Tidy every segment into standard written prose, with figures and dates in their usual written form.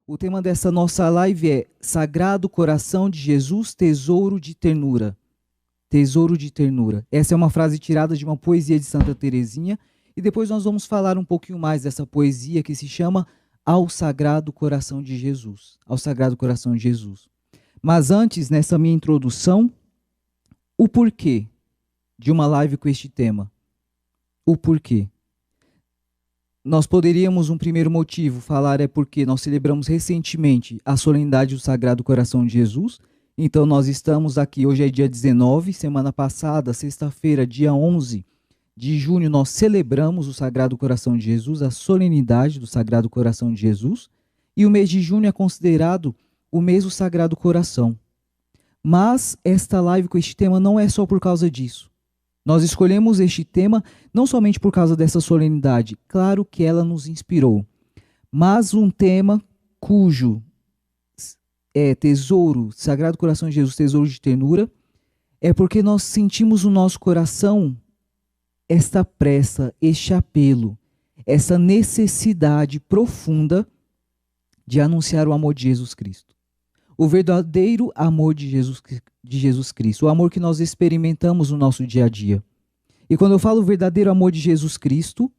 O tema dessa nossa live é Sagrado Coração de Jesus, Tesouro de Ternura. Tesouro de Ternura. Essa é uma frase tirada de uma poesia de Santa Teresinha e depois nós vamos falar um pouquinho mais dessa poesia que se chama Ao Sagrado Coração de Jesus. Ao Sagrado Coração de Jesus. Mas antes, nessa minha introdução, o porquê de uma live com este tema. O porquê. Nós poderíamos, um primeiro motivo, falar é porque nós celebramos recentemente a solenidade do Sagrado Coração de Jesus. Então nós estamos aqui, hoje é dia 19, semana passada, sexta-feira, dia 11 de junho, nós celebramos o Sagrado Coração de Jesus, a solenidade do Sagrado Coração de Jesus. E o mês de junho é considerado o mês do Sagrado Coração. Mas esta live com este tema não é só por causa disso. Nós escolhemos este tema não somente por causa dessa solenidade, claro que ela nos inspirou, mas um tema cujo tesouro, Sagrado Coração de Jesus, tesouro de ternura, é porque nós sentimos no nosso coração esta pressa, este apelo, essa necessidade profunda de anunciar o amor de Jesus Cristo. O verdadeiro amor de Jesus Cristo, o amor que nós experimentamos no nosso dia a dia. E quando eu falo verdadeiro amor de Jesus Cristo,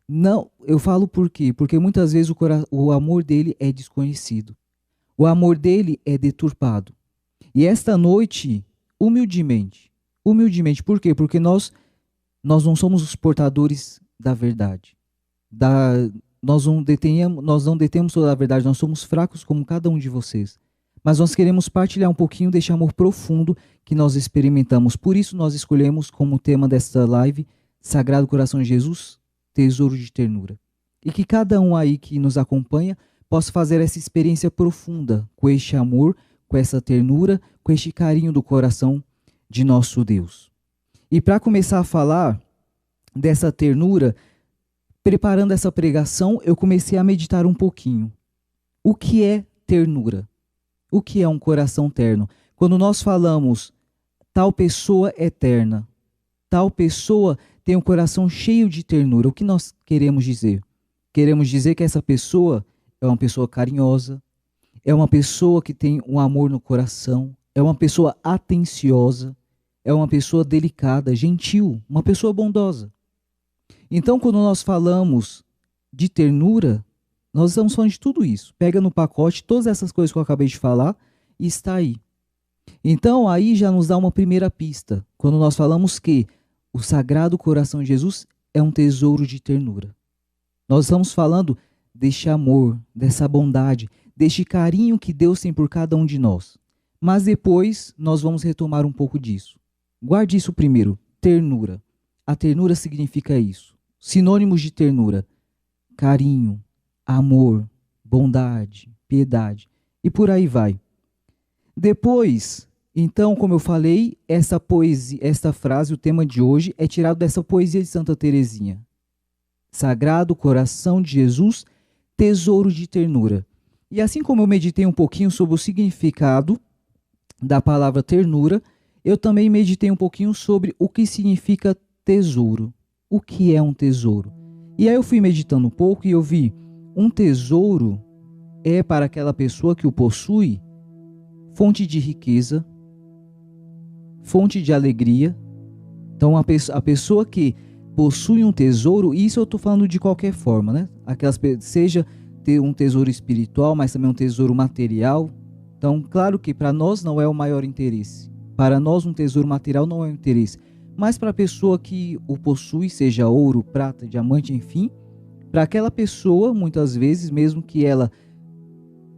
não, eu falo por quê? Porque muitas vezes o amor dele é desconhecido. O amor dele é deturpado. E esta noite, humildemente, por quê? Porque nós não somos os portadores da verdade. Nós não detemos toda a verdade, nós somos fracos como cada um de vocês. Mas nós queremos partilhar um pouquinho deste amor profundo que nós experimentamos. Por isso nós escolhemos como tema desta live Sagrado Coração de Jesus, Tesouro de Ternura. E que cada um aí que nos acompanha possa fazer essa experiência profunda com este amor, com essa ternura, com este carinho do coração de nosso Deus. E para começar a falar dessa ternura, preparando essa pregação, eu comecei a meditar um pouquinho. O que é ternura? O que é um coração terno? Quando nós falamos, tal pessoa é terna, tal pessoa tem um coração cheio de ternura, o que nós queremos dizer? Queremos dizer que essa pessoa é uma pessoa carinhosa, é uma pessoa que tem um amor no coração, é uma pessoa atenciosa, é uma pessoa delicada, gentil, uma pessoa bondosa. Então, quando nós falamos de ternura, nós estamos falando de tudo isso. Pega no pacote todas essas coisas que eu acabei de falar e está aí. Então, aí já nos dá uma primeira pista. Quando nós falamos que o Sagrado Coração de Jesus é um tesouro de ternura. Nós estamos falando deste amor, dessa bondade, deste carinho que Deus tem por cada um de nós. Mas depois nós vamos retomar um pouco disso. Guarde isso primeiro, ternura. A ternura significa isso. Sinônimos de ternura: carinho, amor, bondade, piedade e por aí vai. Depois, então, como eu falei, essa poesia, esta frase, o tema de hoje é tirado dessa poesia de Santa Teresinha. Sagrado Coração de Jesus, tesouro de ternura. E assim como eu meditei um pouquinho sobre o significado da palavra ternura, eu também meditei um pouquinho sobre o que significa tesouro. O que é um tesouro? E aí eu fui meditando um pouco e eu vi um tesouro é para aquela pessoa que o possui fonte de riqueza, fonte de alegria. Então a pessoa que possui um tesouro, isso eu estou falando de qualquer forma, né? Seja ter um tesouro espiritual, mas também um tesouro material. Então, claro que para nós não é o maior interesse. Para nós um tesouro material não é o interesse. Mas para a pessoa que o possui, seja ouro, prata, diamante, enfim, para aquela pessoa, muitas vezes, mesmo que ela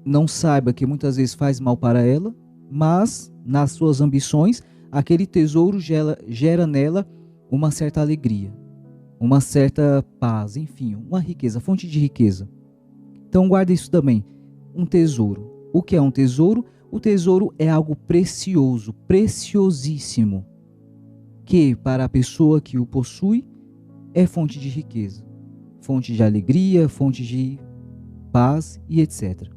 não saiba que muitas vezes faz mal para ela, mas nas suas ambições, aquele tesouro gera nela uma certa alegria, uma certa paz, enfim, uma riqueza, fonte de riqueza. Então guarda isso também, um tesouro. O que é um tesouro? O tesouro é algo precioso, preciosíssimo, que para a pessoa que o possui é fonte de riqueza, fonte de alegria, fonte de paz e etc.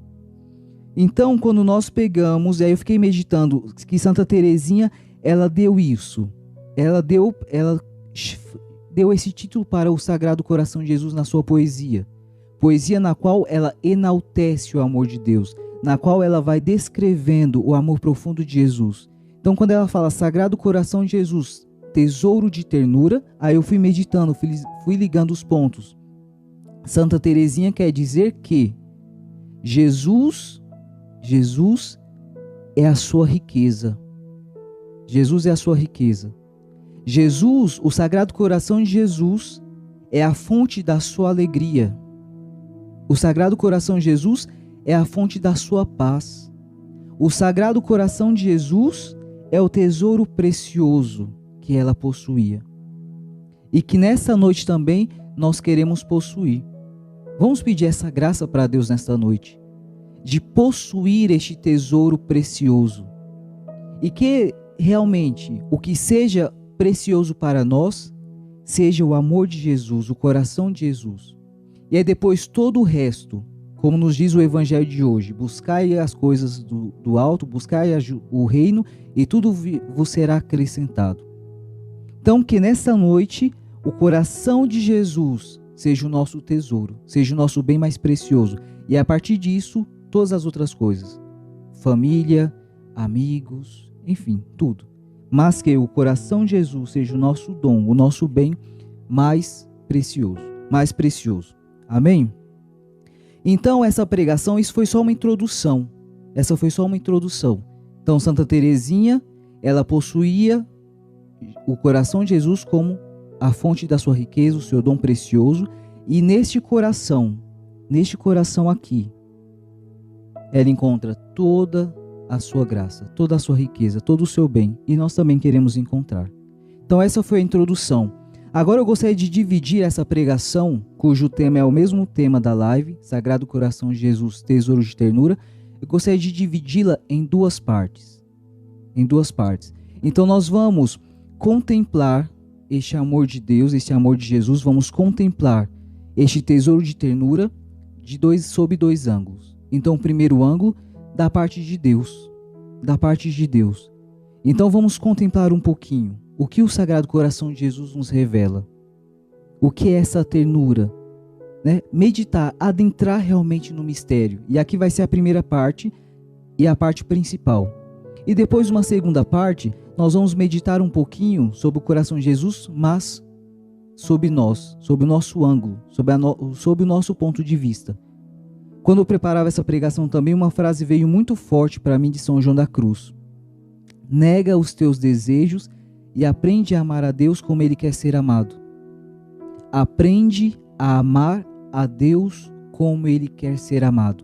Então, quando nós pegamos, aí eu fiquei meditando que Santa Teresinha, ela deu isso, ela deu esse título para o Sagrado Coração de Jesus na sua poesia, Poesia na qual ela enaltece o amor de Deus, na qual ela vai descrevendo o amor profundo de Jesus. Então, quando ela fala Sagrado Coração de Jesus, tesouro de ternura, aí eu fui meditando, fui ligando os pontos. Santa Teresinha quer dizer que Jesus é a sua riqueza. Jesus é a sua riqueza. Jesus, o Sagrado Coração de Jesus, é a fonte da sua alegria. O Sagrado Coração de Jesus é a fonte da sua paz. O Sagrado Coração de Jesus é o tesouro precioso que ela possuía. E que nessa noite também nós queremos possuir. Vamos pedir essa graça para Deus nesta noite, de possuir este tesouro precioso. E que realmente o que seja precioso para nós seja o amor de Jesus, o coração de Jesus. E aí depois todo o resto, como nos diz o Evangelho de hoje, buscai as coisas do alto, buscai o reino e tudo vos será acrescentado. Então que nessa noite o coração de Jesus seja o nosso tesouro, seja o nosso bem mais precioso. E a partir disso, todas as outras coisas. Família, amigos, enfim, tudo. Mas que o coração de Jesus seja o nosso dom, o nosso bem mais precioso. Mais precioso. Amém? Então essa pregação, isso foi só uma introdução. Essa foi só uma introdução. Então Santa Teresinha, ela possuía o coração de Jesus como a fonte da sua riqueza, o seu dom precioso. E neste coração aqui, ela encontra toda a sua graça, toda a sua riqueza, todo o seu bem. E nós também queremos encontrar. Então essa foi a introdução. Agora eu gostaria de dividir essa pregação, cujo tema é o mesmo tema da live, Sagrado Coração de Jesus, Tesouro de Ternura. Eu gostaria de dividi-la em duas partes. Então nós vamos contemplar este amor de Deus, este amor de Jesus. Vamos contemplar este tesouro de ternura sob dois ângulos. Então o primeiro ângulo, da parte de Deus. Então vamos contemplar um pouquinho o que o Sagrado Coração de Jesus nos revela. O que é essa ternura? Meditar, adentrar realmente no mistério. E aqui vai ser a primeira parte e a parte principal. E depois uma segunda parte, nós vamos meditar um pouquinho sobre o coração de Jesus, mas sobre nós, sobre o nosso ângulo, sobre o nosso ponto de vista. Quando eu preparava essa pregação também, uma frase veio muito forte para mim de São João da Cruz. Nega os teus desejos e aprende a amar a Deus como Ele quer ser amado. Aprende a amar a Deus como Ele quer ser amado.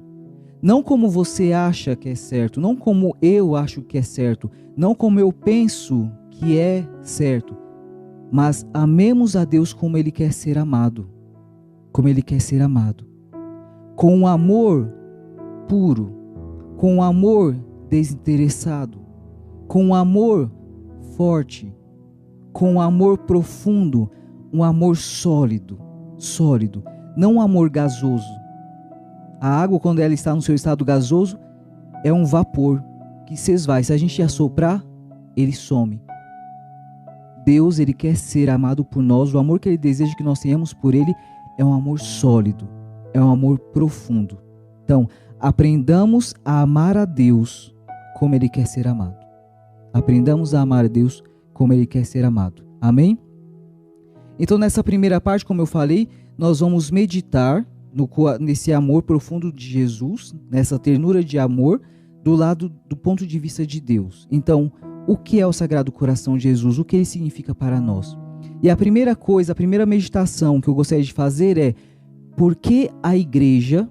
Não como você acha que é certo, não como eu acho que é certo, não como eu penso que é certo, mas amemos a Deus como Ele quer ser amado. Como Ele quer ser amado. Com um amor puro, com um amor desinteressado, com um amor forte, com um amor profundo, um amor sólido, não um amor gasoso. A água, quando ela está no seu estado gasoso, é um vapor que se esvai. Se a gente assoprar, ele some. Deus, Ele quer ser amado por nós. O amor que Ele deseja que nós tenhamos por Ele é um amor sólido, é um amor profundo. Então, aprendamos a amar a Deus como Ele quer ser amado. Aprendamos a amar a Deus como Ele quer ser amado. Amém? Então, nessa primeira parte, como eu falei, nós vamos meditar nesse amor profundo de Jesus, nessa ternura de amor, do ponto de vista de Deus. Então, o que é o Sagrado Coração de Jesus? O que ele significa para nós? E a primeira coisa, a primeira meditação que eu gostaria de fazer é: por que a igreja,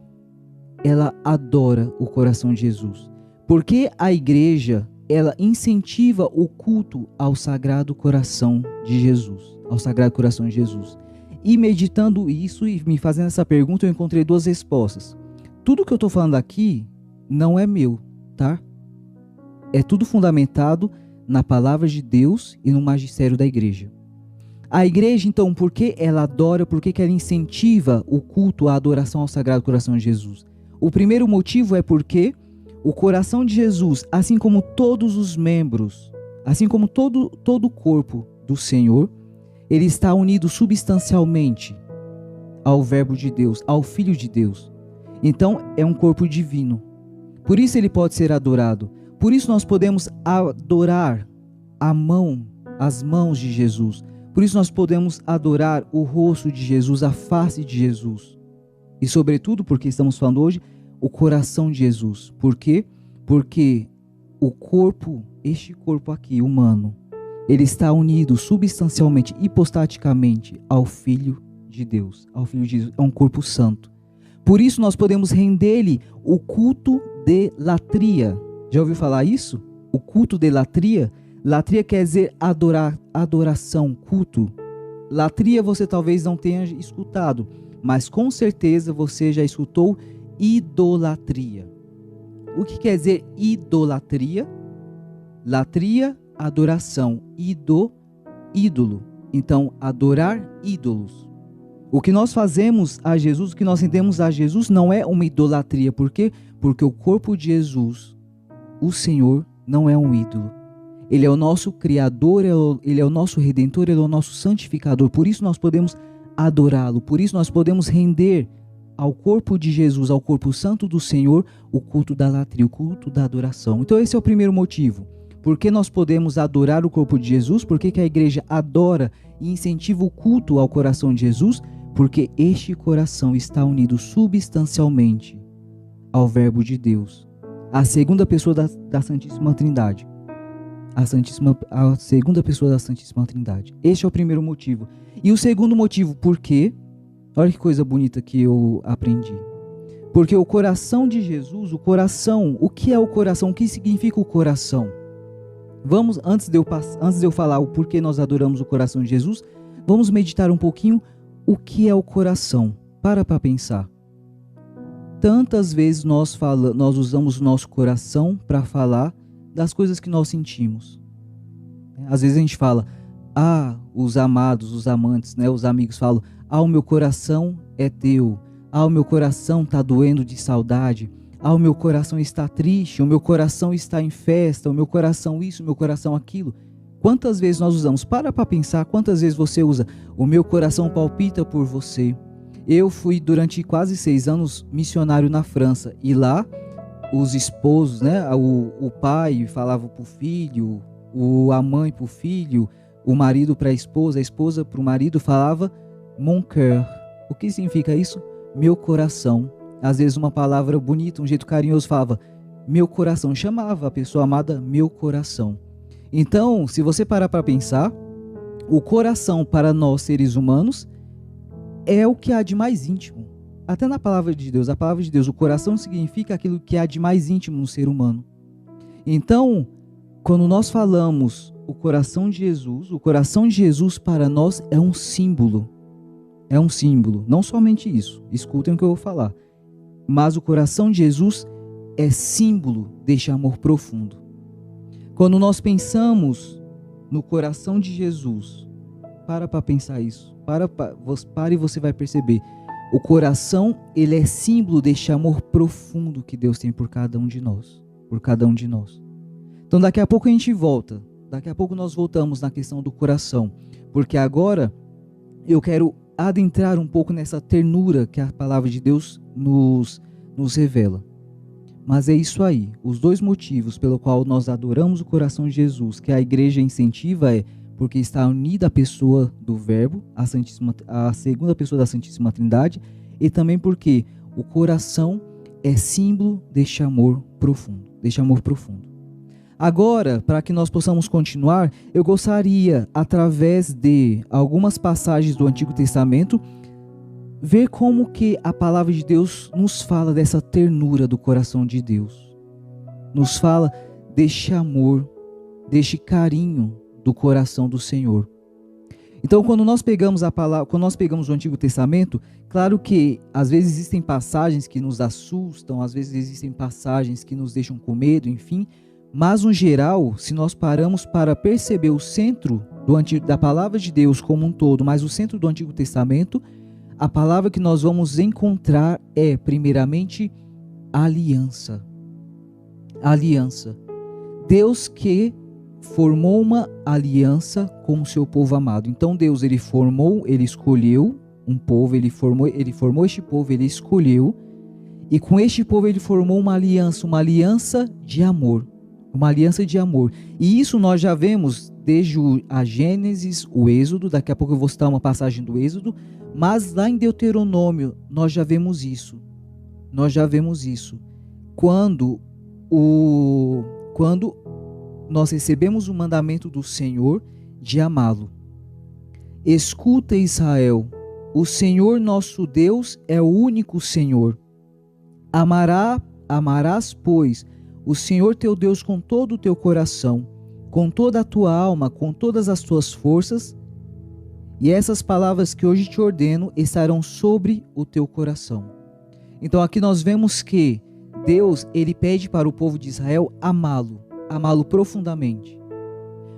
ela adora o coração de Jesus? Por que a igreja, ela incentiva o culto ao Sagrado Coração de Jesus? Ao Sagrado Coração de Jesus. E meditando isso e me fazendo essa pergunta, eu encontrei duas respostas. Tudo que eu estou falando aqui não é meu, tá? É tudo fundamentado na palavra de Deus e no magistério da igreja. A igreja, então, por que ela adora, por que ela incentiva o culto, a adoração ao Sagrado Coração de Jesus? O primeiro motivo é porque o coração de Jesus, assim como todos os membros, assim como todo o corpo do Senhor, ele está unido substancialmente ao Verbo de Deus, ao Filho de Deus. Então é um corpo divino. Por isso ele pode ser adorado. Por isso nós podemos adorar as mãos de Jesus. Por isso nós podemos adorar o rosto de Jesus, a face de Jesus. E sobretudo, porque estamos falando hoje, o coração de Jesus. Por quê? Porque o corpo, este corpo aqui, humano, ele está unido substancialmente, hipostaticamente ao Filho de Deus. Ao Filho de Deus, é um corpo santo. Por isso nós podemos render-lhe o culto de latria. Já ouviu falar isso? O culto de latria? Latria quer dizer adoração, culto. Latria você talvez não tenha escutado, mas com certeza você já escutou idolatria. O que quer dizer idolatria? Latria, adoração. Ídolo. Então, adorar ídolos. O que nós fazemos a Jesus, o que nós rendemos a Jesus não é uma idolatria. Por quê? Porque o corpo de Jesus, o Senhor, não é um ídolo. Ele é o nosso Criador, Ele é o nosso Redentor, Ele é o nosso Santificador. Por isso nós podemos adorá-lo, por isso nós podemos render ao corpo de Jesus, ao corpo santo do Senhor, o culto da latria, o culto da adoração. Então esse é o primeiro motivo. Por que nós podemos adorar o corpo de Jesus? Por que a igreja adora e incentiva o culto ao coração de Jesus? Porque este coração está unido substancialmente ao Verbo de Deus, a segunda pessoa da Santíssima Trindade. A segunda pessoa da Santíssima Trindade. Este é o primeiro motivo. E o segundo motivo, por quê? Olha que coisa bonita que eu aprendi. Porque o coração de Jesus, o que é o coração? O que significa o coração? Vamos, antes de eu falar o porquê nós adoramos o coração de Jesus, vamos meditar um pouquinho o que é o coração. Para pensar. Tantas vezes nós usamos o nosso coração para falar das coisas que nós sentimos. Às vezes a gente fala, os amados, os amantes, né? Os amigos falam, o meu coração é teu, o meu coração está doendo de saudade, o meu coração está triste, o meu coração está em festa, o meu coração isso, o meu coração aquilo. Quantas vezes nós usamos? Para pensar, quantas vezes você usa, o meu coração palpita por você. Eu fui durante quase 6 anos missionário na França, e lá os esposos, né, o pai falava para o filho, a mãe para o filho, o marido para a esposa para o marido falava mon cœur. O que significa isso? Meu coração. Às vezes uma palavra bonita, um jeito carinhoso falava meu coração, chamava a pessoa amada meu coração. Então, se você parar para pensar, o coração para nós seres humanos é o que há de mais íntimo. Até na palavra de Deus, o coração significa aquilo que há de mais íntimo no ser humano. Então, quando nós falamos o coração de Jesus para nós é um símbolo. É um símbolo. Não somente isso, escutem o que eu vou falar. Mas o coração de Jesus é símbolo deste amor profundo. Quando nós pensamos no coração de Jesus, para pensar isso. Pare e você vai perceber. O coração, ele é símbolo deste amor profundo que Deus tem por cada um de nós. Então daqui a pouco a gente volta. Daqui a pouco nós voltamos na questão do coração. Porque agora eu quero adentrar um pouco nessa ternura que a palavra de Deus nos revela. Mas é isso aí. Os 2 motivos pelo qual nós adoramos o coração de Jesus, que a igreja incentiva, é porque está unida à pessoa do Verbo, a segunda pessoa da Santíssima Trindade, e também porque o coração é símbolo deste amor profundo. Agora, para que nós possamos continuar, eu gostaria, através de algumas passagens do Antigo Testamento, ver como que a palavra de Deus nos fala dessa ternura do coração de Deus. Nos fala deste amor, deste carinho do coração do Senhor. Então, quando nós pegamos o Antigo Testamento, claro que às vezes existem passagens que nos assustam, às vezes existem passagens que nos deixam com medo, enfim, mas no geral, se nós paramos para perceber o centro da palavra de Deus como um todo, mas o centro do Antigo Testamento, a palavra que nós vamos encontrar é, primeiramente, aliança. Aliança. Deus que formou uma aliança com o seu povo amado. Então Deus, ele formou, ele escolheu um povo, ele formou este povo, ele escolheu, e com este povo ele formou uma aliança de amor, uma aliança de amor. E isso nós já vemos desde a Gênesis, o Êxodo, daqui a pouco eu vou citar uma passagem do Êxodo, mas lá em Deuteronômio nós já vemos isso. Nós já vemos isso. Quando nós recebemos o mandamento do Senhor de amá-lo. Escuta, Israel, o Senhor nosso Deus é o único Senhor. Amarás, pois, o Senhor teu Deus com todo o teu coração, com toda a tua alma, com todas as tuas forças, e essas palavras que hoje te ordeno estarão sobre o teu coração. Então aqui nós vemos que Deus, ele pede para o povo de Israel amá-lo profundamente.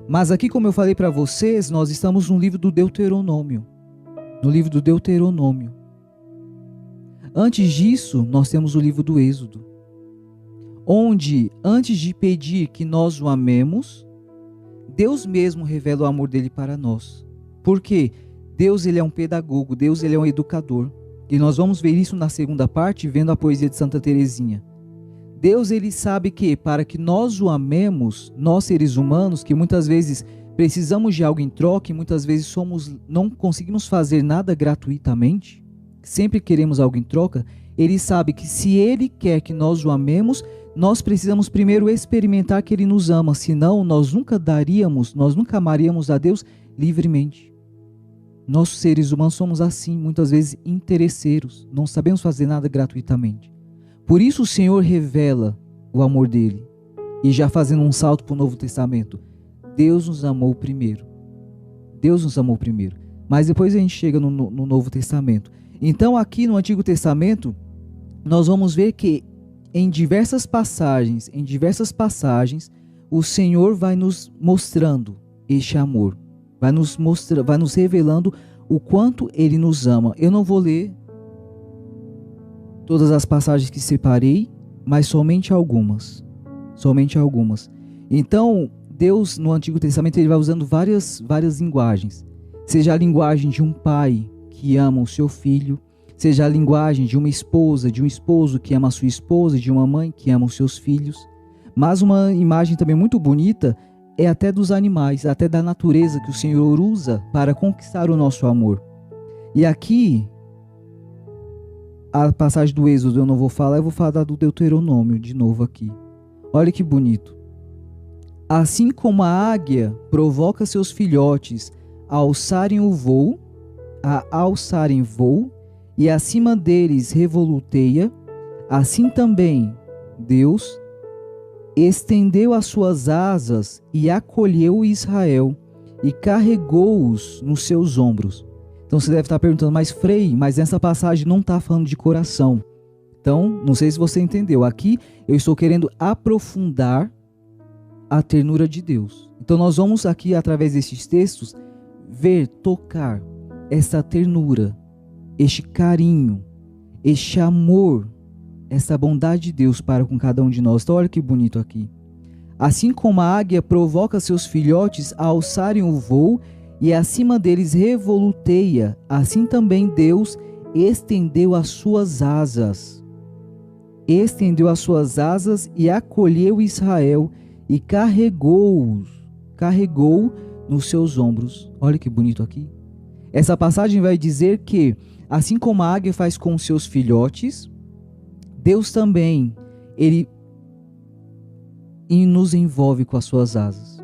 Mas aqui, como eu falei para vocês, nós estamos no livro do Deuteronômio. No livro do Deuteronômio. Antes disso, nós temos o livro do Êxodo, onde, antes de pedir que nós o amemos, Deus mesmo revela o amor dele para nós. Por quê? Deus, ele é um pedagogo, Deus, ele é um educador. E nós vamos ver isso na segunda parte, vendo a poesia de Santa Teresinha. Deus, ele sabe que para que nós o amemos, nós seres humanos, que muitas vezes precisamos de algo em troca e muitas vezes não conseguimos fazer nada gratuitamente, sempre queremos algo em troca, ele sabe que se ele quer que nós o amemos, nós precisamos primeiro experimentar que ele nos ama, senão nós nunca amaríamos a Deus livremente. Nós seres humanos somos assim, muitas vezes interesseiros, não sabemos fazer nada gratuitamente. Por isso o Senhor revela o amor dele. E já fazendo um salto para o Novo Testamento, Deus nos amou primeiro. Deus nos amou primeiro. Mas depois a gente chega no Novo Testamento. Então aqui no Antigo Testamento, nós vamos ver que em diversas passagens, o Senhor vai nos mostrando este amor. Vai nos revelando o quanto ele nos ama. Eu não vou ler todas as passagens que separei, mas somente algumas. Então, Deus no Antigo Testamento ele vai usando várias linguagens. Seja a linguagem de um pai que ama o seu filho, seja a linguagem de uma esposa, de um esposo que ama a sua esposa, de uma mãe que ama os seus filhos. Mas uma imagem também muito bonita é até dos animais, até da natureza que o Senhor usa para conquistar o nosso amor. E aqui, a passagem do Êxodo eu não vou falar, eu vou falar do Deuteronômio de novo aqui. Olha que bonito. Assim como a águia provoca seus filhotes a alçarem voo, e acima deles revoluteia, assim também Deus estendeu as suas asas e acolheu Israel e carregou-os nos seus ombros. Então você deve estar perguntando, mas essa passagem não está falando de coração. Então, não sei se você entendeu. Aqui eu estou querendo aprofundar a ternura de Deus. Então nós vamos aqui, através desses textos, tocar essa ternura, este carinho, este amor, essa bondade de Deus para com cada um de nós. Então olha que bonito aqui. Assim como a águia provoca seus filhotes a alçarem o voo e acima deles revoluteia, assim também Deus estendeu as suas asas. E acolheu Israel e carregou nos seus ombros. Olha que bonito aqui. Essa passagem vai dizer que, assim como a águia faz com seus filhotes, Deus também, ele nos envolve com as suas asas.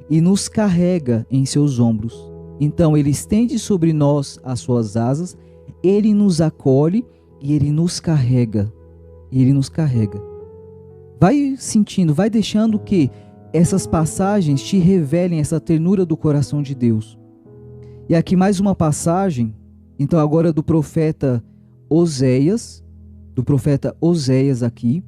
E nos carrega em seus ombros. Então ele estende sobre nós as suas asas, ele nos acolhe e ele nos carrega. Vai sentindo, vai deixando que essas passagens te revelem essa ternura do coração de Deus. E aqui mais uma passagem, então agora do profeta Oséias aqui.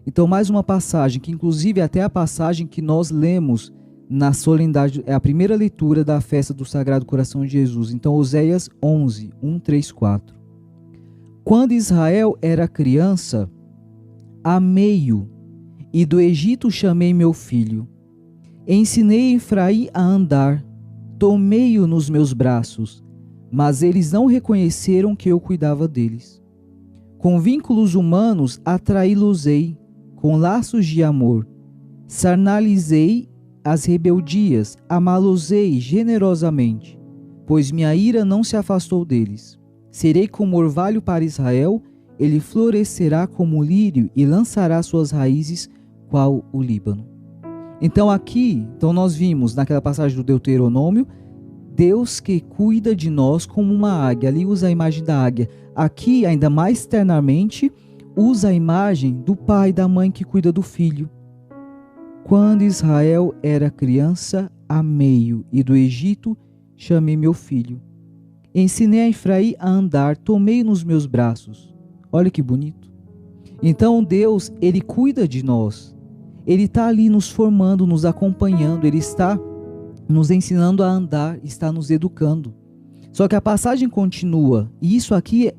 Então mais uma passagem, que inclusive até a passagem que nós lemos na solenidade, é a primeira leitura da festa do Sagrado Coração de Jesus. Então Oséias 11, 1, 3, 4. Quando Israel era criança, amei-o, e do Egito chamei meu filho. Ensinei Efraim a andar, tomei-o nos meus braços, mas eles não reconheceram que eu cuidava deles. Com vínculos humanos atraí-los-ei, com laços de amor. Sarnalizei as rebeldias, amá-los-ei generosamente, pois minha ira não se afastou deles. Serei como orvalho para Israel, ele florescerá como o lírio e lançará suas raízes qual o Líbano. Então nós vimos naquela passagem do Deuteronômio, Deus que cuida de nós como uma águia. Ali usa a imagem da águia. Aqui, ainda mais ternamente, usa a imagem do pai e da mãe que cuida do filho. Quando Israel era criança, amei-o, e do Egito chamei meu filho. Ensinei a Efraim a andar, tomei-o nos meus braços. Olha que bonito. Então Deus, Ele cuida de nós. Ele está ali nos formando, nos acompanhando, Ele está nos ensinando a andar, está nos educando. Só que a passagem continua, e isso aqui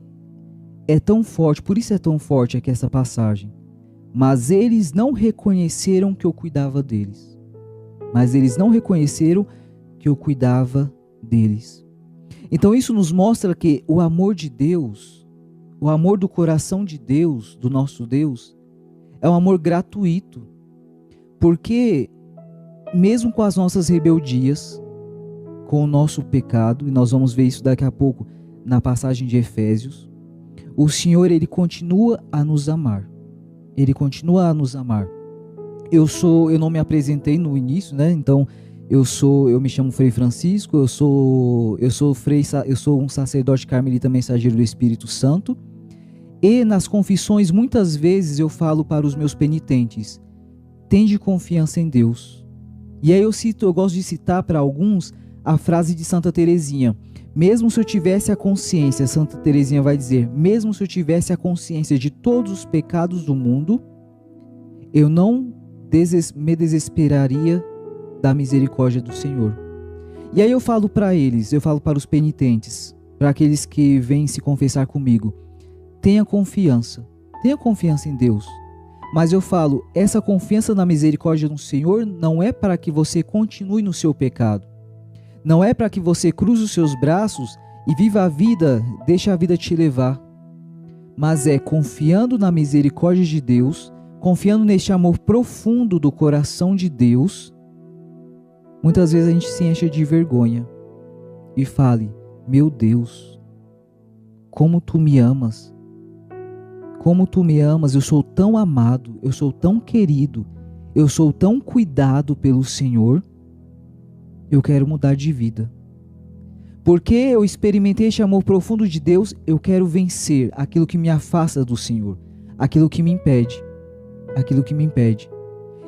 é tão forte, por isso é tão forte aqui essa passagem. Mas eles não reconheceram que eu cuidava deles. Mas eles não reconheceram que eu cuidava deles. Então isso nos mostra que o amor de Deus, o amor do coração de Deus, do nosso Deus, é um amor gratuito. Porque mesmo com as nossas rebeldias, com o nosso pecado, e nós vamos ver isso daqui a pouco na passagem de Efésios, o Senhor, Ele continua a nos amar. Ele continua a nos amar. Eu não me apresentei no início, né? Então, eu me chamo Frei Francisco, eu sou um sacerdote carmelita mensageiro do Espírito Santo. E nas confissões, muitas vezes eu falo para os meus penitentes: tende confiança em Deus. E aí eu gosto de citar para alguns a frase de Santa Teresinha. Mesmo se eu tivesse a consciência, Santa Teresinha vai dizer, mesmo se eu tivesse a consciência de todos os pecados do mundo, eu não me desesperaria da misericórdia do Senhor. E aí eu falo para eles, eu falo para os penitentes, para aqueles que vêm se confessar comigo: tenha confiança em Deus. Mas eu falo, essa confiança na misericórdia do Senhor não é para que você continue no seu pecado. Não é para que você cruze os seus braços e viva a vida, deixe a vida te levar. Mas é confiando na misericórdia de Deus, confiando neste amor profundo do coração de Deus. Muitas vezes a gente se enche de vergonha e fale: meu Deus, como tu me amas. Como tu me amas, eu sou tão amado, eu sou tão querido, eu sou tão cuidado pelo Senhor, eu quero mudar de vida. Porque eu experimentei este amor profundo de Deus, eu quero vencer aquilo que me afasta do Senhor, aquilo que me impede.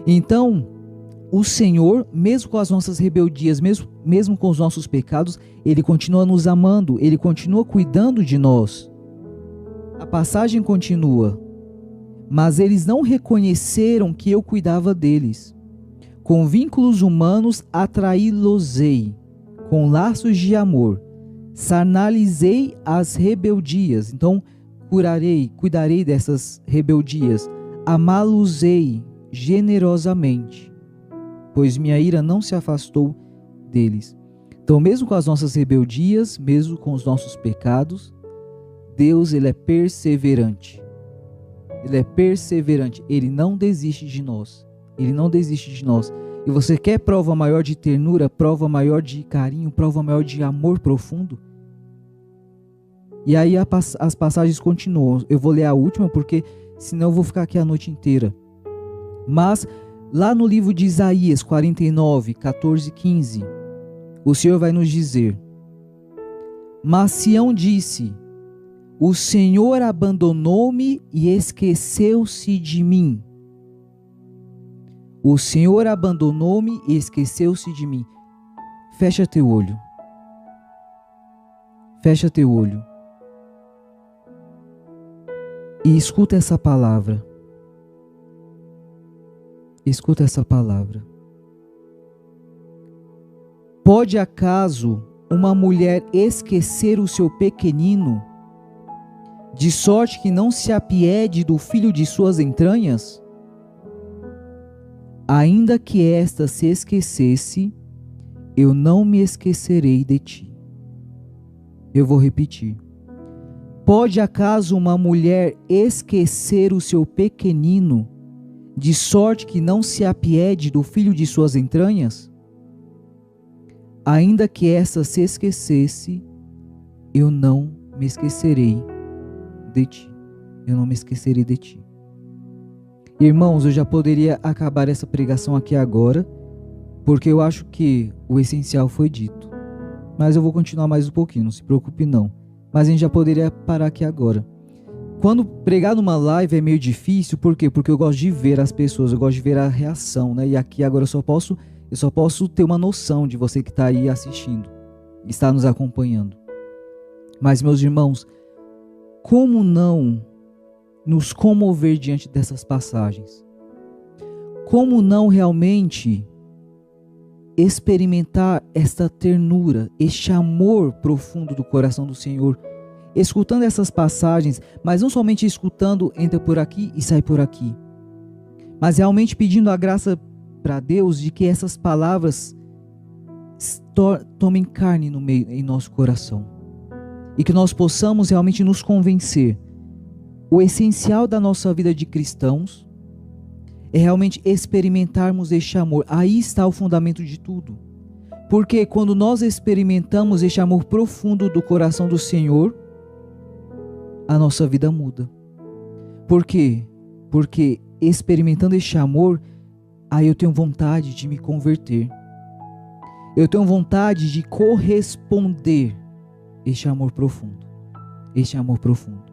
Então, o Senhor, mesmo com as nossas rebeldias, mesmo com os nossos pecados, Ele continua nos amando, Ele continua cuidando de nós. A passagem continua: mas eles não reconheceram que eu cuidava deles. Com vínculos humanos atraí-los-ei, com laços de amor. Sarnalizei as rebeldias. Então, cuidarei dessas rebeldias. Amá-los-ei generosamente, pois minha ira não se afastou deles. Então, mesmo com as nossas rebeldias, mesmo com os nossos pecados, Deus, Ele é perseverante. Ele é perseverante. Ele não desiste de nós. Ele não desiste de nós. E você quer prova maior de ternura, prova maior de carinho, prova maior de amor profundo? E aí as passagens continuam. Eu vou ler a última porque senão eu vou ficar aqui a noite inteira. Mas lá no livro de Isaías 49, 14 e 15, o Senhor vai nos dizer: mas Sião disse: o Senhor abandonou-me e esqueceu-se de mim. O Senhor abandonou-me e esqueceu-se de mim. Fecha teu olho. Fecha teu olho. E escuta essa palavra. Escuta essa palavra. Pode acaso uma mulher esquecer o seu pequenino, de sorte que não se apiede do filho de suas entranhas? Ainda que esta se esquecesse, eu não me esquecerei de ti. Eu vou repetir. Pode acaso uma mulher esquecer o seu pequenino, de sorte que não se apiede do filho de suas entranhas? Ainda que essa se esquecesse, eu não me esquecerei de ti. Eu não me esquecerei de ti. Irmãos, eu já poderia acabar essa pregação aqui agora, porque eu acho que o essencial foi dito. Mas eu vou continuar mais um pouquinho, não se preocupe não. Mas a gente já poderia parar aqui agora. Quando pregar numa live é meio difícil, por quê? Porque eu gosto de ver as pessoas, eu gosto de ver a reação, né? E aqui agora eu só posso ter uma noção de você que está aí assistindo, está nos acompanhando. Mas, meus irmãos, como não nos comover diante dessas passagens? Como não realmente experimentar esta ternura, este amor profundo do coração do Senhor, escutando essas passagens, mas não somente escutando, entra por aqui e sai por aqui, mas realmente pedindo a graça para Deus de que essas palavras tomem carne em nosso coração e que nós possamos realmente nos convencer. O essencial da nossa vida de cristãos é realmente experimentarmos este amor. Aí está o fundamento de tudo. Porque quando nós experimentamos este amor profundo do coração do Senhor, a nossa vida muda. Por quê? Porque experimentando este amor, aí eu tenho vontade de me converter. Eu tenho vontade de corresponder este amor profundo. Este amor profundo.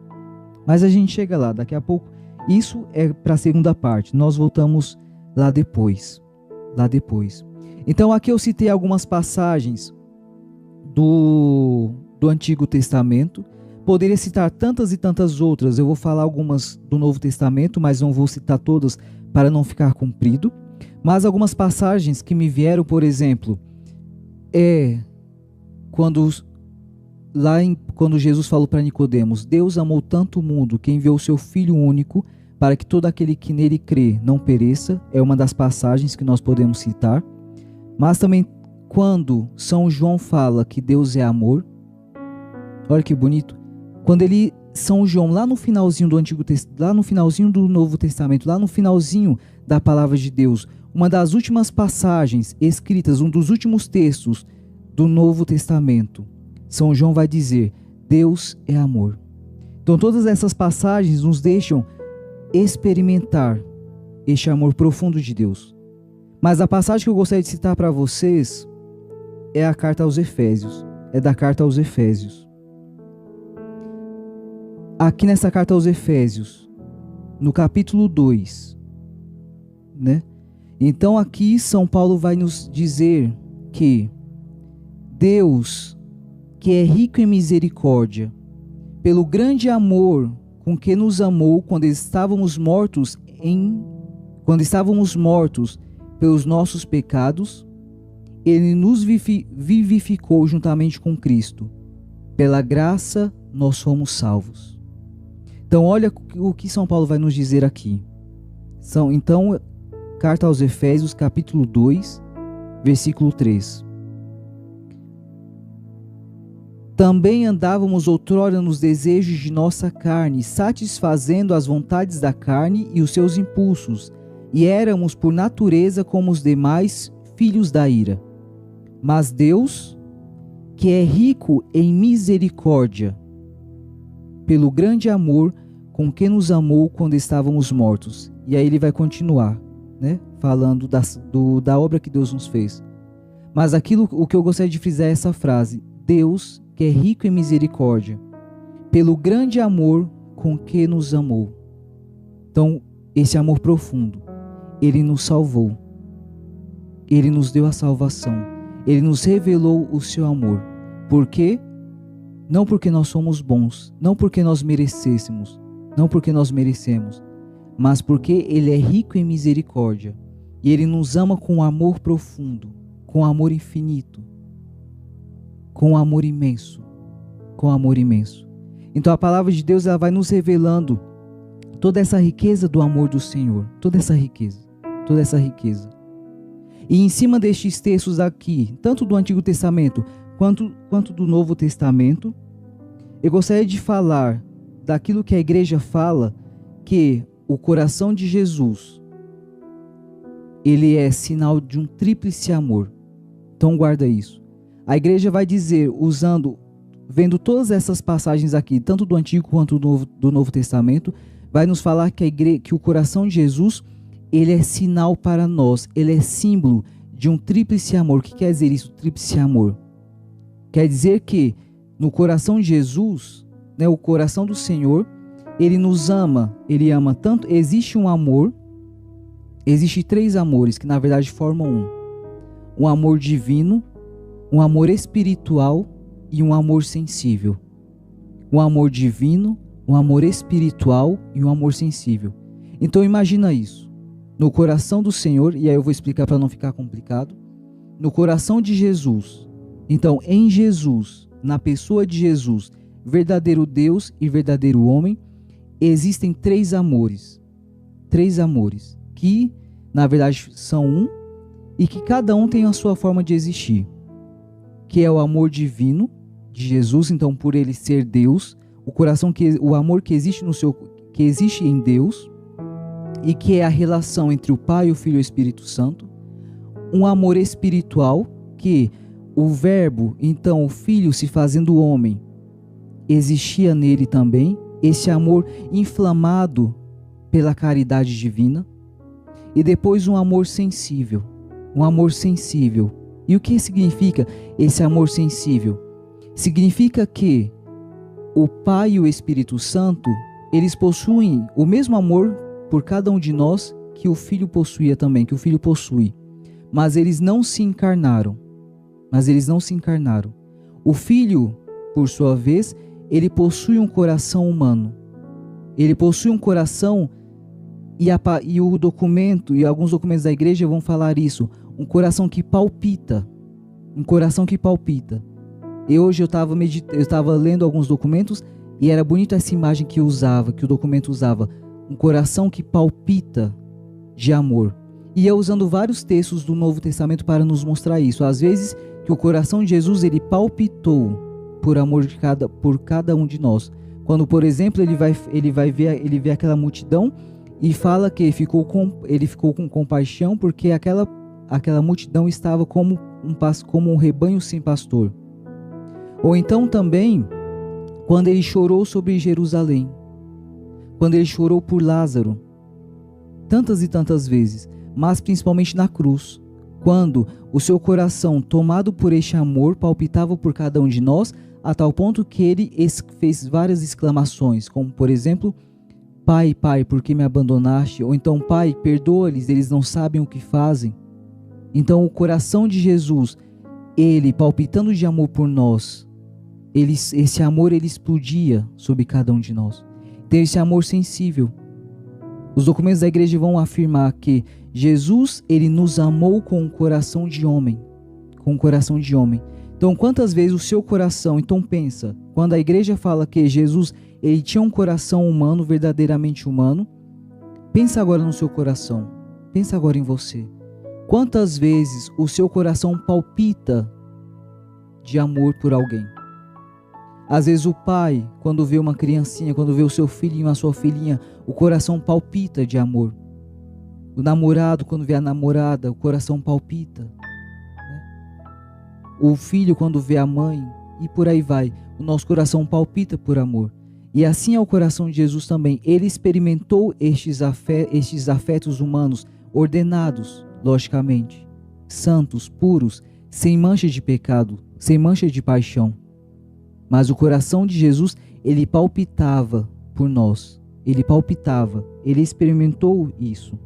Mas a gente chega lá daqui a pouco. Isso é para a segunda parte. Nós voltamos lá depois. Então aqui eu citei algumas passagens do Antigo Testamento. Poderia citar tantas e tantas outras. Eu vou falar algumas do Novo Testamento, mas não vou citar todas para não ficar comprido. Mas algumas passagens que me vieram, por exemplo, quando Jesus falou para Nicodemos: Deus amou tanto o mundo que enviou o seu Filho único para que todo aquele que nele crê não pereça. É uma das passagens que nós podemos citar. Mas também quando São João fala que Deus é amor, olha que bonito. Quando São João, lá no finalzinho lá no finalzinho do Novo Testamento, lá no finalzinho da palavra de Deus, uma das últimas passagens escritas, um dos últimos textos do Novo Testamento, São João vai dizer: Deus é amor. Então todas essas passagens nos deixam experimentar este amor profundo de Deus. Mas a passagem que eu gostaria de citar para vocês é a carta aos Efésios. É da carta aos Efésios. Aqui nessa carta aos Efésios, no capítulo 2, né? Então aqui São Paulo vai nos dizer que Deus, que é rico em misericórdia, pelo grande amor com que nos amou quando estávamos mortos pelos nossos pecados, Ele nos vivificou juntamente com Cristo. Pela graça nós somos salvos. Então olha o que São Paulo vai nos dizer aqui. Então, carta aos Efésios, capítulo 2, versículo 3. Também andávamos outrora nos desejos de nossa carne, satisfazendo as vontades da carne e os seus impulsos, e éramos por natureza como os demais filhos da ira. Mas Deus, que é rico em misericórdia, pelo grande amor com que nos amou quando estávamos mortos. E aí ele vai continuar, né, falando da obra que Deus nos fez. Mas o que eu gostaria de frisar é essa frase: Deus, que é rico em misericórdia, pelo grande amor com que nos amou. Então, esse amor profundo, Ele nos salvou. Ele nos deu a salvação. Ele nos revelou o seu amor. Por quê? Não porque nós somos bons, não porque nós merecemos, mas porque Ele é rico em misericórdia. E Ele nos ama com amor profundo, com amor infinito, com amor imenso, Então a palavra de Deus, ela vai nos revelando toda essa riqueza do amor do Senhor, toda essa riqueza. E em cima destes textos aqui, tanto do Antigo Testamento quanto do Novo Testamento, eu gostaria de falar daquilo que a igreja fala, que o coração de Jesus, ele é sinal de um tríplice amor. Então guarda isso. A igreja vai dizer, vendo todas essas passagens aqui, tanto do Antigo quanto do Novo Testamento, vai nos falar que o coração de Jesus, ele é sinal para nós, ele é símbolo de um tríplice amor. O que quer dizer isso, tríplice amor? Quer dizer que no coração de Jesus, né, o coração do Senhor, ele nos ama, ele ama tanto, existe um amor, existe 3 amores que na verdade formam um. Um amor divino, um amor espiritual e um amor sensível. Um amor divino, um amor espiritual e um amor sensível. Então imagina isso. No coração do Senhor, e aí eu vou explicar para não ficar complicado. No coração de Jesus. Então em Jesus, na pessoa de Jesus, verdadeiro Deus e verdadeiro homem, existem 3 amores. 3 amores que na verdade são um e que cada um tem a sua forma de existir. Que é o amor divino de Jesus, então por ele ser Deus, o amor que existe em Deus, e que é a relação entre o Pai, o Filho e o Espírito Santo. Um amor espiritual, que o Verbo, então o Filho se fazendo homem, existia nele também, esse amor inflamado pela caridade divina. E depois um amor sensível, E o que significa esse amor sensível? Significa que o Pai e o Espírito Santo, eles possuem o mesmo amor por cada um de nós que o Filho possuía também, que o Filho possui. Mas eles não se encarnaram. O Filho, por sua vez, ele possui um coração humano. Ele possui um coração, e o documento, e alguns documentos da igreja vão falar isso, um coração que palpita. E hoje eu estava lendo alguns documentos e era bonita essa imagem que o documento usava. Um coração que palpita de amor. E eu usando vários textos do Novo Testamento para nos mostrar isso. Às vezes que o coração de Jesus, ele palpitou por amor por cada um de nós. Quando, por exemplo, ele vê aquela multidão e fala que ele ficou com compaixão porque aquela multidão estava como um rebanho sem pastor. Ou então também, quando ele chorou sobre Jerusalém, quando ele chorou por Lázaro, tantas e tantas vezes, mas principalmente na cruz, quando o seu coração, tomado por este amor, palpitava por cada um de nós, a tal ponto que ele fez várias exclamações, como por exemplo, Pai, Pai, por que me abandonaste? Ou então, Pai, perdoa-lhes, eles não sabem o que fazem. Então o coração de Jesus, ele palpitando de amor por nós, esse amor ele explodia sobre cada um de nós. Tem esse amor sensível. Os documentos da igreja vão afirmar que Jesus, ele nos amou com um coração de homem. Então, quantas vezes o seu coração, então pensa, quando a igreja fala que Jesus, ele tinha um coração humano, verdadeiramente humano, pensa agora no seu coração, pensa agora em você. Quantas vezes o seu coração palpita de amor por alguém? Às vezes o pai, quando vê uma criancinha, quando vê o seu filhinho, a sua filhinha, o coração palpita de amor. O namorado, quando vê a namorada, o coração palpita, né? O filho, quando vê a mãe, e por aí vai. O nosso coração palpita por amor. E assim é o coração de Jesus também. Ele experimentou estes afetos humanos ordenados, logicamente, santos, puros, sem mancha de pecado, sem mancha de paixão. Mas o coração de Jesus, ele palpitava por nós. Ele experimentou isso.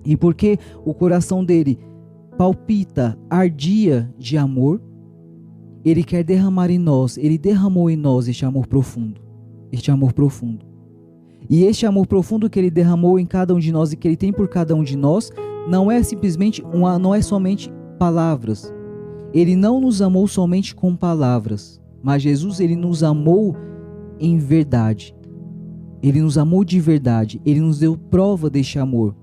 E porque o coração dele palpita, ardia de amor, ele quer derramar em nós, ele derramou em nós este amor profundo. E este amor profundo que ele derramou em cada um de nós e que ele tem por cada um de nós, não é somente palavras. Ele não nos amou somente com palavras, mas Jesus, ele nos amou em verdade. Ele nos amou de verdade. Ele nos deu prova deste amor.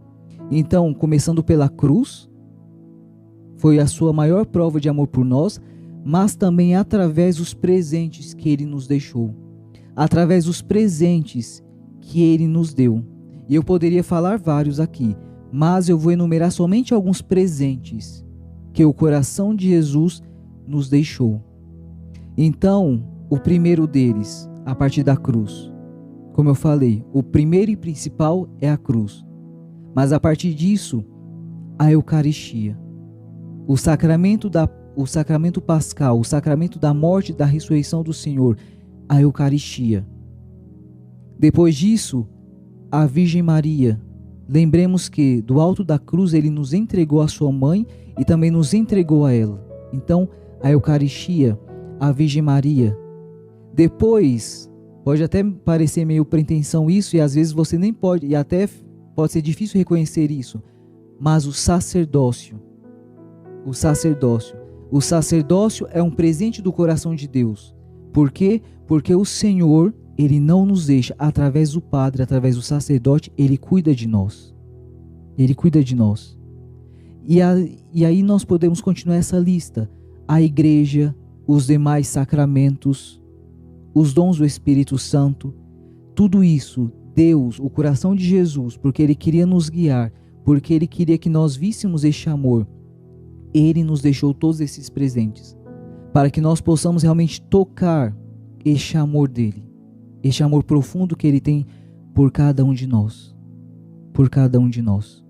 Então, começando pela cruz, foi a sua maior prova de amor por nós, mas também através dos presentes que ele nos deixou, através dos presentes que ele nos deu. E eu poderia falar vários aqui, mas eu vou enumerar somente alguns presentes que o coração de Jesus nos deixou. Então, o primeiro deles, a partir da cruz. Como eu falei, o primeiro e principal é a cruz. Mas a partir disso, a Eucaristia. O sacramento pascal, o sacramento da morte e da ressurreição do Senhor, a Eucaristia. Depois disso, a Virgem Maria. Lembremos que do alto da cruz ele nos entregou a sua mãe e também nos entregou a ela. Então, a Eucaristia, a Virgem Maria. Depois, pode até parecer meio pretensão isso, e às vezes você nem pode, e até pode ser difícil reconhecer isso, mas o sacerdócio. O sacerdócio. O sacerdócio é um presente do coração de Deus. Por quê? Porque o Senhor, ele não nos deixa, através do Padre, através do sacerdote, ele cuida de nós. Ele cuida de nós. E aí nós podemos continuar essa lista. A igreja, os demais sacramentos, os dons do Espírito Santo, tudo isso, Deus, o coração de Jesus, porque ele queria nos guiar, porque ele queria que nós víssemos este amor, ele nos deixou todos esses presentes, para que nós possamos realmente tocar este amor dele, este amor profundo que ele tem por cada um de nós, por cada um de nós.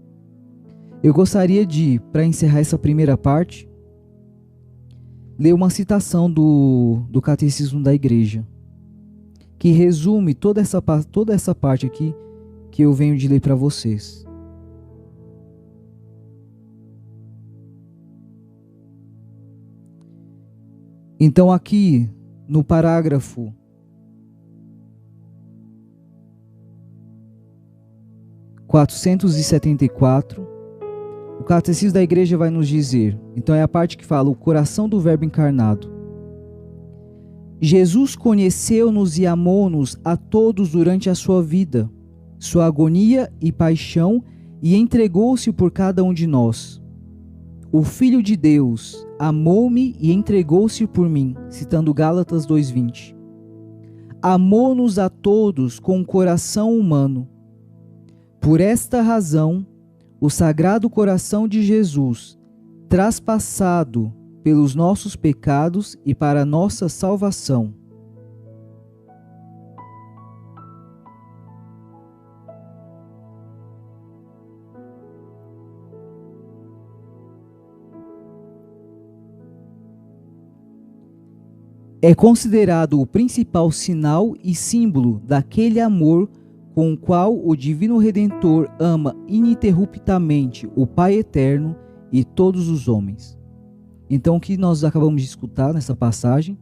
Eu gostaria de, para encerrar essa primeira parte, ler uma citação do Catecismo da Igreja, que resume toda essa parte aqui que eu venho de ler para vocês. Então aqui no parágrafo 474, o Catecismo da Igreja vai nos dizer, então é a parte que fala o coração do Verbo encarnado. Jesus conheceu-nos e amou-nos a todos durante a sua vida, sua agonia e paixão, e entregou-se por cada um de nós. O Filho de Deus amou-me e entregou-se por mim, citando Gálatas 2:20. Amou-nos a todos com o coração humano. Por esta razão, o Sagrado Coração de Jesus, traspassado pelos nossos pecados e para nossa salvação. É considerado o principal sinal e símbolo daquele amor com o qual o Divino Redentor ama ininterruptamente o Pai Eterno e todos os homens. Então, o que nós acabamos de escutar nessa passagem,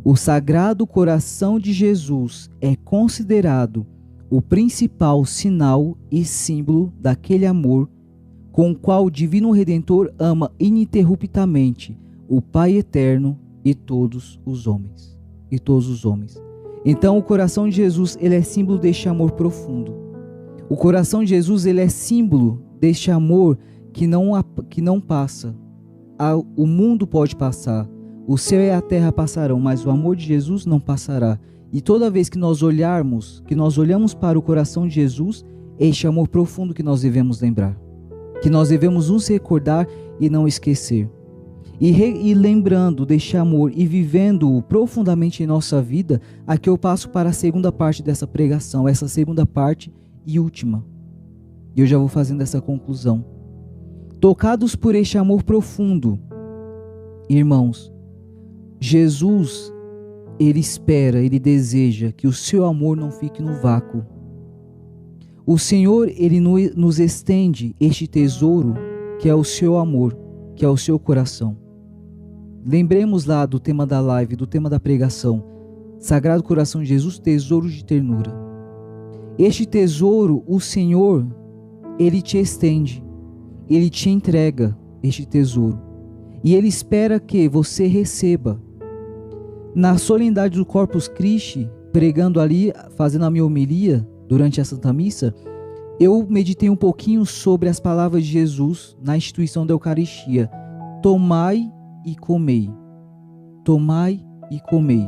o Sagrado Coração de Jesus é considerado o principal sinal e símbolo daquele amor com o qual o Divino Redentor ama ininterruptamente o Pai Eterno e todos os homens. Então, o coração de Jesus, ele é símbolo deste amor profundo. O coração de Jesus, ele é símbolo deste amor que não passa. O mundo pode passar, o céu e a terra passarão, mas o amor de Jesus não passará. E toda vez que nós olhamos para o coração de Jesus, é este amor profundo que nós devemos lembrar, que nós devemos nos recordar e não esquecer. E lembrando deste amor e vivendo-o profundamente em nossa vida, aqui eu passo para a segunda parte dessa pregação, essa segunda parte e última. E eu já vou fazendo essa conclusão. Tocados por este amor profundo, irmãos, Jesus, ele espera, ele deseja que o seu amor não fique no vácuo. O Senhor, ele nos estende este tesouro que é o seu amor, que é o seu coração. Lembremos lá do tema da live, do tema da pregação, Sagrado Coração de Jesus, tesouro de ternura. Este tesouro, o Senhor, ele te estende. Ele te entrega este tesouro. E ele espera que você receba. Na solenidade do Corpus Christi, pregando ali, fazendo a minha homilia durante a Santa Missa, eu meditei um pouquinho sobre as palavras de Jesus na instituição da Eucaristia. tomai e comei, tomai e comei,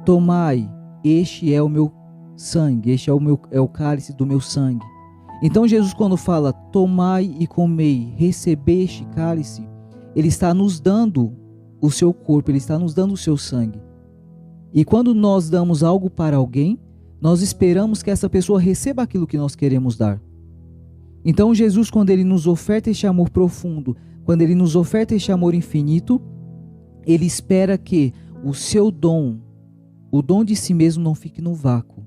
tomai, este é o meu sangue, este é o cálice do meu sangue. Então Jesus, quando fala tomai e comei, receber este cálice, ele está nos dando o seu corpo, ele está nos dando o seu sangue. E quando nós damos algo para alguém, nós esperamos que essa pessoa receba aquilo que nós queremos dar. Então Jesus, quando ele nos oferta este amor profundo, quando ele nos oferta este amor infinito, ele espera que o seu dom, o dom de si mesmo, não fique no vácuo,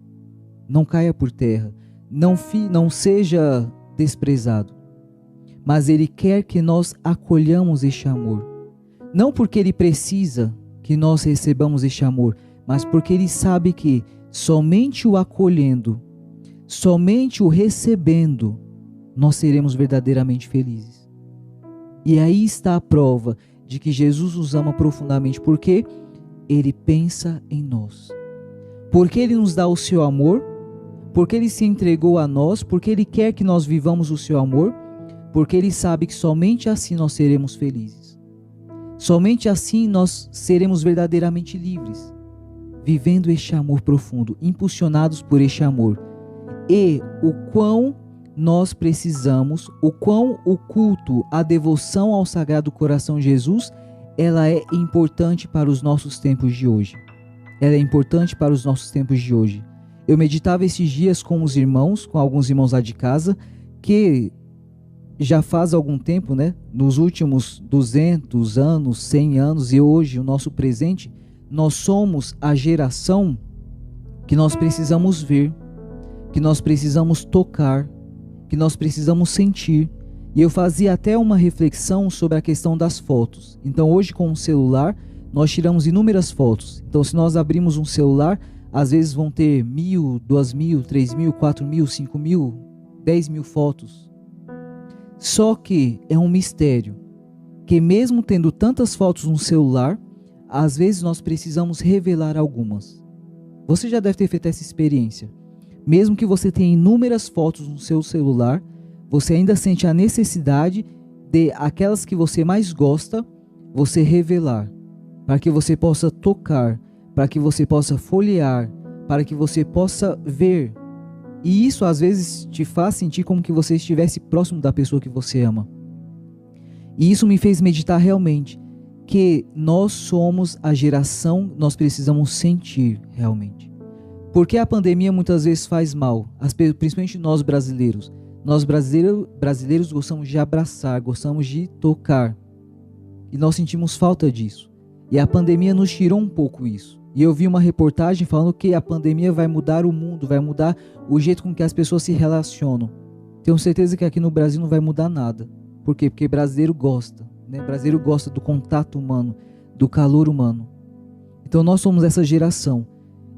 não caia por terra, não seja desprezado. Mas ele quer que nós acolhamos este amor. Não porque ele precisa que nós recebamos este amor, mas porque ele sabe que somente o acolhendo, somente o recebendo, nós seremos verdadeiramente felizes. E aí está a prova de que Jesus nos ama profundamente, porque ele pensa em nós. Porque ele nos dá o seu amor, porque ele se entregou a nós, porque ele quer que nós vivamos o seu amor, porque ele sabe que somente assim nós seremos felizes. Somente assim nós seremos verdadeiramente livres, vivendo este amor profundo, impulsionados por este amor. E o quão nós precisamos, o quão o culto, a devoção ao Sagrado Coração de Jesus, ela é importante para os nossos tempos de hoje. Ela é importante para os nossos tempos de hoje. Eu meditava esses dias com os irmãos, com alguns irmãos lá de casa, que já faz algum tempo, né? Nos últimos 200 anos, 100 anos e hoje, o nosso presente, nós somos a geração que nós precisamos ver, que nós precisamos tocar, que nós precisamos sentir. E eu fazia até uma reflexão sobre a questão das fotos. Então hoje, com o celular, nós tiramos inúmeras fotos. Então se nós abrimos um celular, às vezes vão ter 1.000, 2.000, 3.000, 4.000, 5.000, 10.000 fotos. Só que é um mistério que, mesmo tendo tantas fotos no celular, às vezes nós precisamos revelar algumas. Você já deve ter feito essa experiência. Mesmo que você tenha inúmeras fotos no seu celular, você ainda sente a necessidade de aquelas que você mais gosta, você revelar, para que você possa tocar, para que você possa folhear, para que você possa ver. E isso às vezes te faz sentir como que você estivesse próximo da pessoa que você ama. E isso me fez meditar realmente que nós somos a geração, nós precisamos sentir realmente. Porque a pandemia muitas vezes faz mal, principalmente nós brasileiros. Nós brasileiros gostamos de abraçar, gostamos de tocar. E nós sentimos falta disso. E a pandemia nos tirou um pouco isso. E eu vi uma reportagem falando que a pandemia vai mudar o mundo, vai mudar o jeito com que as pessoas se relacionam. Tenho certeza que aqui no Brasil não vai mudar nada. Por quê? Porque brasileiro gosta, né? Brasileiro gosta do contato humano, do calor humano. Então nós somos essa geração.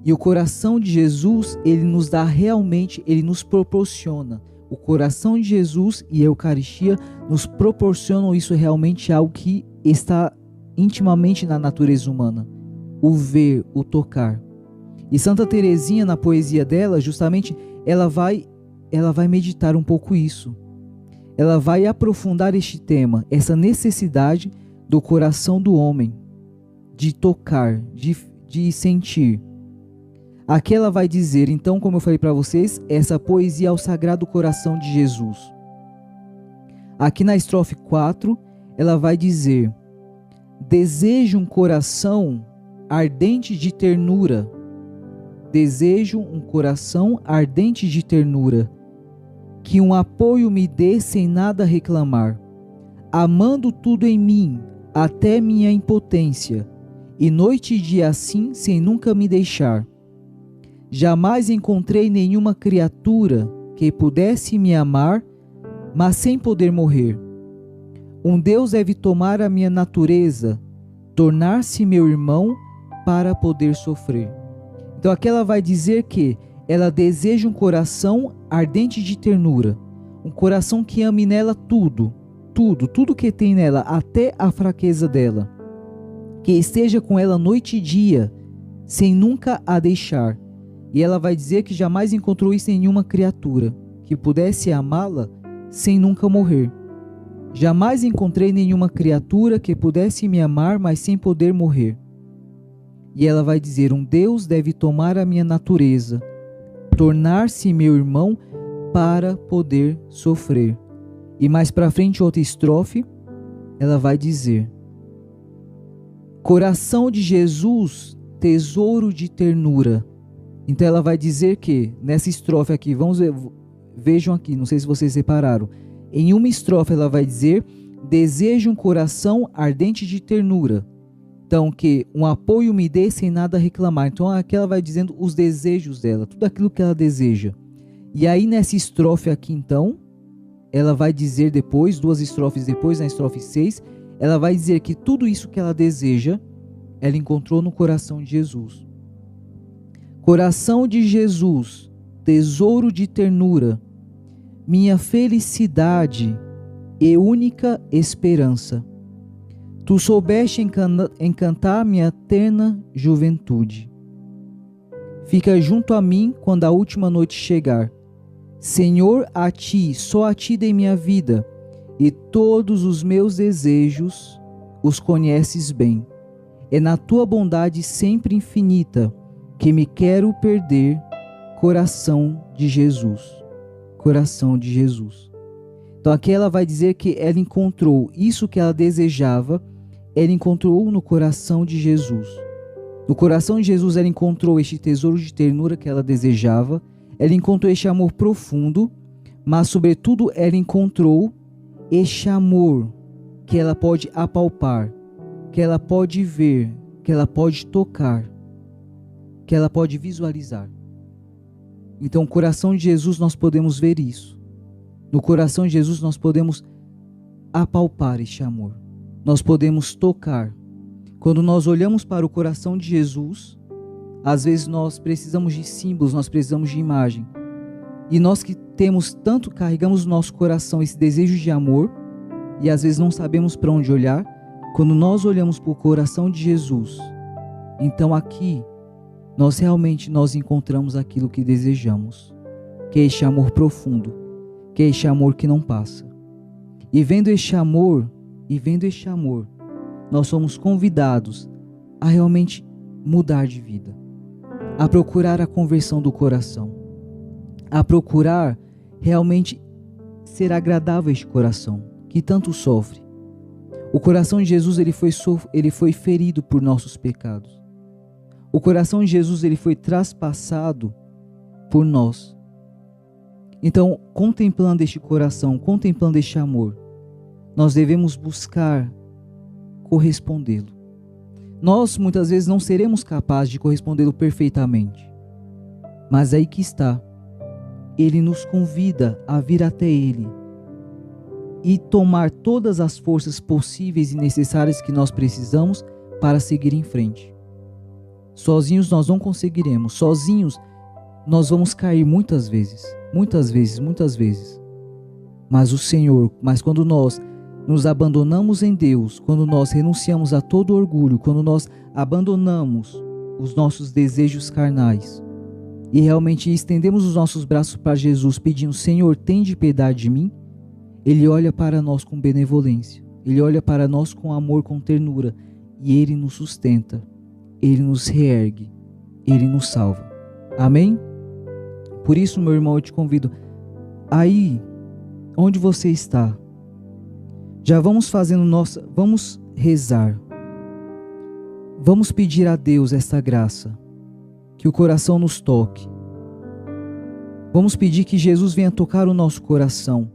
E o coração de Jesus, ele nos dá realmente, ele nos proporciona. O coração de Jesus e a Eucaristia nos proporcionam isso, realmente algo que está intimamente na natureza humana. O ver, o tocar. E Santa Teresinha, na poesia dela, justamente, ela vai meditar um pouco isso. Ela vai aprofundar este tema, essa necessidade do coração do homem, de tocar, de sentir. Aqui ela vai dizer, então, como eu falei para vocês, essa poesia ao Sagrado Coração de Jesus. Aqui na estrofe 4, ela vai dizer: desejo um coração ardente de ternura, desejo um coração ardente de ternura, que um apoio me dê sem nada reclamar, amando tudo em mim, até minha impotência, e noite e dia assim, sem nunca me deixar. Jamais encontrei nenhuma criatura que pudesse me amar, mas sem poder morrer. Um Deus deve tomar a minha natureza, tornar-se meu irmão para poder sofrer. Então aqui ela vai dizer que ela deseja um coração ardente de ternura, um coração que ame nela tudo que tem nela, até a fraqueza dela, que esteja com ela noite e dia, sem nunca a deixar. E ela vai dizer que jamais encontrou isso em nenhuma criatura, que pudesse amá-la sem nunca morrer. Jamais encontrei nenhuma criatura que pudesse me amar, mas sem poder morrer. E ela vai dizer: um Deus deve tomar a minha natureza, tornar-se meu irmão para poder sofrer. E mais para frente, outra estrofe, ela vai dizer: coração de Jesus, tesouro de ternura. Então ela vai dizer que, nessa estrofe aqui, vejam aqui, não sei se vocês repararam, em uma estrofe ela vai dizer: desejo um coração ardente de ternura. Então, que um apoio me dê sem nada reclamar. Então aqui ela vai dizendo os desejos dela, tudo aquilo que ela deseja. E aí nessa estrofe aqui então, ela vai dizer depois, 2 estrofes depois, na estrofe 6, ela vai dizer que tudo isso que ela deseja, ela encontrou no coração de Jesus. Coração de Jesus, tesouro de ternura, minha felicidade e única esperança. Tu soubeste encantar minha terna juventude. Fica junto a mim quando a última noite chegar. Senhor, a ti, só a ti dei minha vida, e todos os meus desejos os conheces bem. É na tua bondade sempre infinita que me quero perder, coração de Jesus. Coração de Jesus. Então aqui ela vai dizer que ela encontrou isso que ela desejava, ela encontrou no coração de Jesus. No coração de Jesus ela encontrou este tesouro de ternura que ela desejava, ela encontrou este amor profundo, mas sobretudo ela encontrou este amor que ela pode apalpar, que ela pode ver, que ela pode tocar, que ela pode visualizar. Então, no coração de Jesus nós podemos ver isso. No coração de Jesus nós podemos apalpar este amor. Nós podemos tocar. Quando nós olhamos para o coração de Jesus, às vezes nós precisamos de símbolos, nós precisamos de imagem. E nós que temos tanto, carregamos no nosso coração esse desejo de amor, e às vezes não sabemos para onde olhar, quando nós olhamos para o coração de Jesus, então aqui nós realmente encontramos aquilo que desejamos, que é este amor profundo, que é este amor que não passa. E vendo este amor, nós somos convidados a realmente mudar de vida, a procurar a conversão do coração, a procurar realmente ser agradável a este coração que tanto sofre. O coração de Jesus ele foi ferido por nossos pecados. O coração de Jesus ele foi traspassado por nós. Então, contemplando este coração, contemplando este amor, nós devemos buscar correspondê-lo. Nós muitas vezes não seremos capazes de correspondê-lo perfeitamente, mas aí que está. Ele nos convida a vir até Ele e tomar todas as forças possíveis e necessárias que nós precisamos para seguir em frente. Sozinhos nós não conseguiremos, sozinhos nós vamos cair muitas vezes. Mas quando nós nos abandonamos em Deus, quando nós renunciamos a todo orgulho, quando nós abandonamos os nossos desejos carnais e realmente estendemos os nossos braços para Jesus pedindo: Senhor, tende piedade de mim, Ele olha para nós com benevolência, Ele olha para nós com amor, com ternura, e Ele nos sustenta, Ele nos reergue, Ele nos salva. Amém? Por isso, meu irmão, eu te convido, aí onde você está, já vamos vamos rezar, vamos pedir a Deus essa graça, que o coração nos toque. Vamos pedir que Jesus venha tocar o nosso coração,